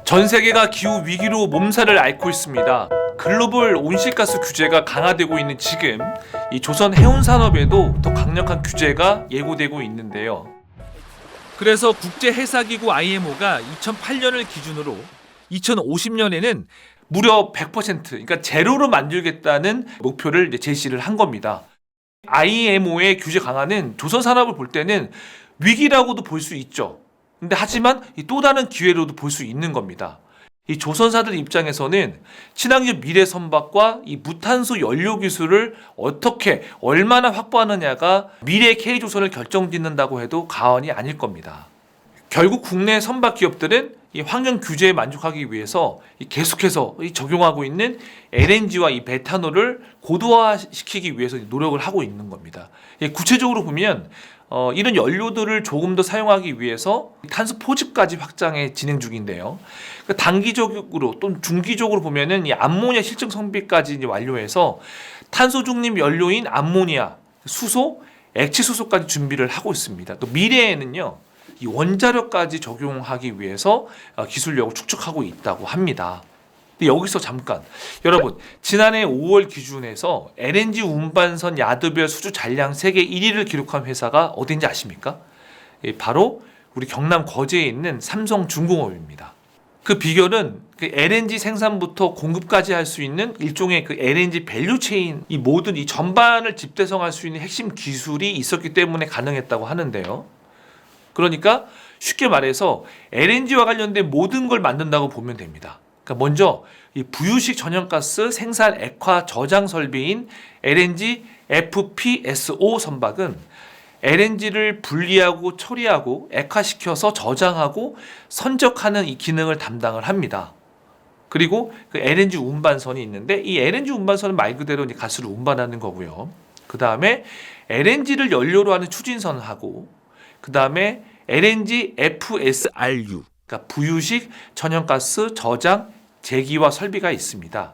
전 세계가 기후 위기로 몸살을 앓고 있습니다. 글로벌 온실가스 규제가 강화되고 있는 지금 이 조선 해운 산업에도 더 강력한 규제가 예고되고 있는데요. 그래서 국제해사기구 IMO가 2008년을 기준으로 2050년에는 무려 100%, 그러니까 제로로 만들겠다는 목표를 제시를 한 겁니다. IMO의 규제 강화는 조선 산업을 볼 때는 위기라고도 볼 수 있죠. 근데 하지만 또 다른 기회로도 볼 수 있는 겁니다. 이 조선사들 입장에서는 친환경 미래 선박과 이 무탄소 연료 기술을 어떻게 얼마나 확보하느냐가 미래 K조선을 결정짓는다고 해도 과언이 아닐 겁니다. 결국 국내 선박 기업들은 이 환경 규제에 만족하기 위해서 계속해서 적용하고 있는 LNG와 이 메탄올을 고도화시키기 위해서 노력을 하고 있는 겁니다. 구체적으로 보면 이런 연료들을 조금 더 사용하기 위해서 탄소 포집까지 확장에 진행 중인데요. 단기적으로 또는 중기적으로 보면은 이 암모니아 실증 성비까지 이제 완료해서 탄소 중립 연료인 암모니아, 수소, 액체 수소까지 준비를 하고 있습니다. 또 미래에는요, 이 원자력까지 적용하기 위해서 기술력을 축적하고 있다고 합니다. 근데 여기서 잠깐, 여러분, 지난해 5월 기준에서 LNG 운반선 야드별 수주 잔량 세계 1위를 기록한 회사가 어딘지 아십니까? 바로 우리 경남 거제에 있는 삼성중공업입니다. 그 비결은 그 LNG 생산부터 공급까지 할 수 있는 일종의 그 LNG 밸류체인, 이 모든 이 전반을 집대성할 수 있는 핵심 기술이 있었기 때문에 가능했다고 하는데요. 그러니까 쉽게 말해서 LNG와 관련된 모든 걸 만든다고 보면 됩니다. 그러니까 먼저 이 부유식 전형가스 생산 액화 저장 설비인 LNG FPSO 선박은 LNG를 분리하고 처리하고 액화시켜서 저장하고 선적하는 이 기능을 담당을 합니다. 그리고 그 LNG 운반선이 있는데 이 LNG 운반선은 말 그대로 이제 가스를 운반하는 거고요. 그 다음에 LNG를 연료로 하는 추진선하고 그 다음에 LNG FSRU, 그러니까 부유식 천연가스 저장 제기화 설비가 있습니다.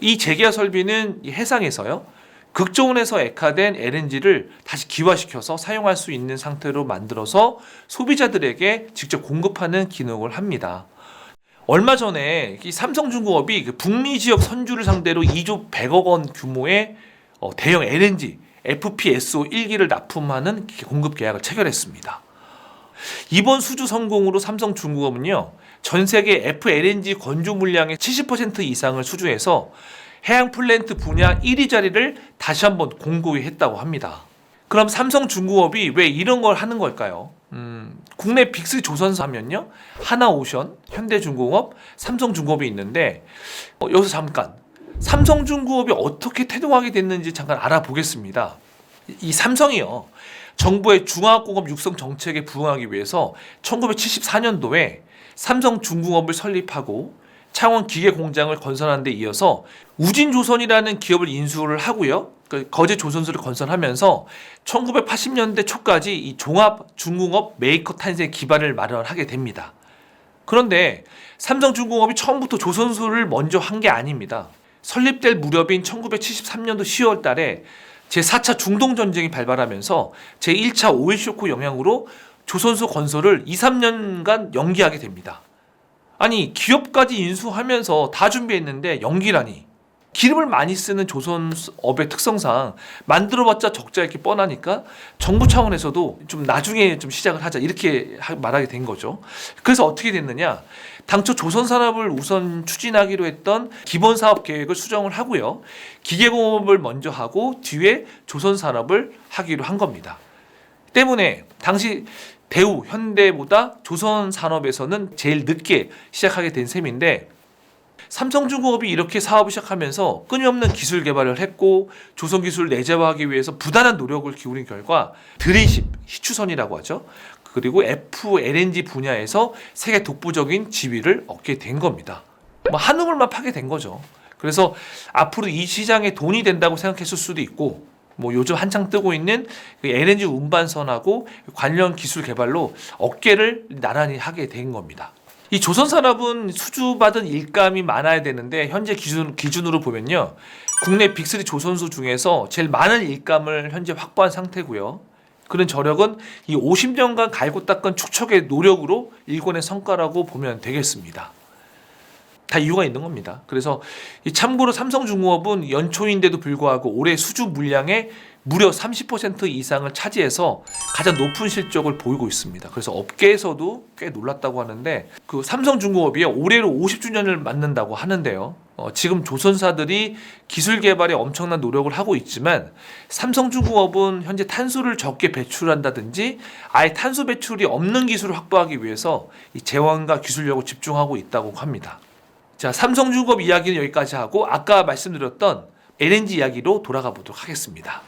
이 제기화 설비는 해상에서요, 극저온에서 액화된 LNG를 다시 기화시켜서 사용할 수 있는 상태로 만들어서 소비자들에게 직접 공급하는 기능을 합니다. 얼마 전에 이 삼성중공업이 그 북미 지역 선주를 상대로 2조 100억 원 규모의 대형 LNG FPSO 1기를 납품하는 공급 계약을 체결했습니다. 이번 수주 성공으로 삼성중공업은요, 전 세계 FLNG 건조 물량의 70% 이상을 수주해서 해양 플랜트 분야 1위 자리를 다시 한번 공고했다고 합니다. 그럼 삼성중공업이 왜 이런 걸 하는 걸까요? 국내 빅3 조선사 하면요, 하나오션, 현대중공업, 삼성중공업이 있는데 여기서 잠깐 삼성중공업이 어떻게 태동하게 됐는지 잠깐 알아보겠습니다. 이 삼성이요, 정부의 중화학공업 육성 정책에 부응하기 위해서 1974년도에 삼성중공업을 설립하고 창원 기계공장을 건설하는 데 이어서 우진조선이라는 기업을 인수를 하고요, 거제 조선소를 건설하면서 1980년대 초까지 이 종합 중공업 메이커 탄생 기반을 마련하게 됩니다. 그런데 삼성중공업이 처음부터 조선소를 먼저 한 게 아닙니다. 설립될 무렵인 1973년도 10월 달에 제4차 중동전쟁이 발발하면서 제1차 오일 쇼크 영향으로 조선소 건설을 2, 3년간 연기하게 됩니다. 아니, 기업까지 인수하면서 다 준비했는데 연기라니. 기름을 많이 쓰는 조선업의 특성상 만들어봤자 적자 이렇게 뻔하니까 정부 차원에서도 좀 나중에 좀 시작을 하자 이렇게 말하게 된 거죠. 그래서 어떻게 됐느냐, 당초 조선산업을 우선 추진하기로 했던 기본사업계획을 수정을 하고요, 기계공업을 먼저 하고 뒤에 조선산업을 하기로 한 겁니다. 때문에 당시 대우, 현대보다 조선산업에서는 제일 늦게 시작하게 된 셈인데, 삼성중공업이 이렇게 사업을 시작하면서 끊임없는 기술 개발을 했고 조선기술을 내재화하기 위해서 부단한 노력을 기울인 결과 드리십, 희추선이라고 하죠, 그리고 FLNG 분야에서 세계 독보적인 지위를 얻게 된 겁니다. 한우물만 파게 된 거죠. 그래서 앞으로 이 시장에 돈이 된다고 생각했을 수도 있고, 요즘 한창 뜨고 있는 그 LNG 운반선하고 관련 기술 개발로 어깨를 나란히 하게 된 겁니다. 이 조선산업은 수주받은 일감이 많아야 되는데 현재 기준으로 보면요, 국내 빅3 조선소 중에서 제일 많은 일감을 현재 확보한 상태고요. 그런 저력은 이 50년간 갈고 닦은 축척의 노력으로 일궈낸 성과라고 보면 되겠습니다. 다 이유가 있는 겁니다. 그래서 참고로 삼성중공업은 연초인데도 불구하고 올해 수주 물량의 무려 30% 이상을 차지해서 가장 높은 실적을 보이고 있습니다. 그래서 업계에서도 꽤 놀랐다고 하는데 그 삼성중공업이 올해로 50주년을 맞는다고 하는데요. 지금 조선사들이 기술 개발에 엄청난 노력을 하고 있지만 삼성중공업은 현재 탄소를 적게 배출한다든지 아예 탄소 배출이 없는 기술을 확보하기 위해서 이 제원과 기술력을 집중하고 있다고 합니다. 자, 삼성중공업 이야기는 여기까지 하고 아까 말씀드렸던 LNG 이야기로 돌아가 보도록 하겠습니다.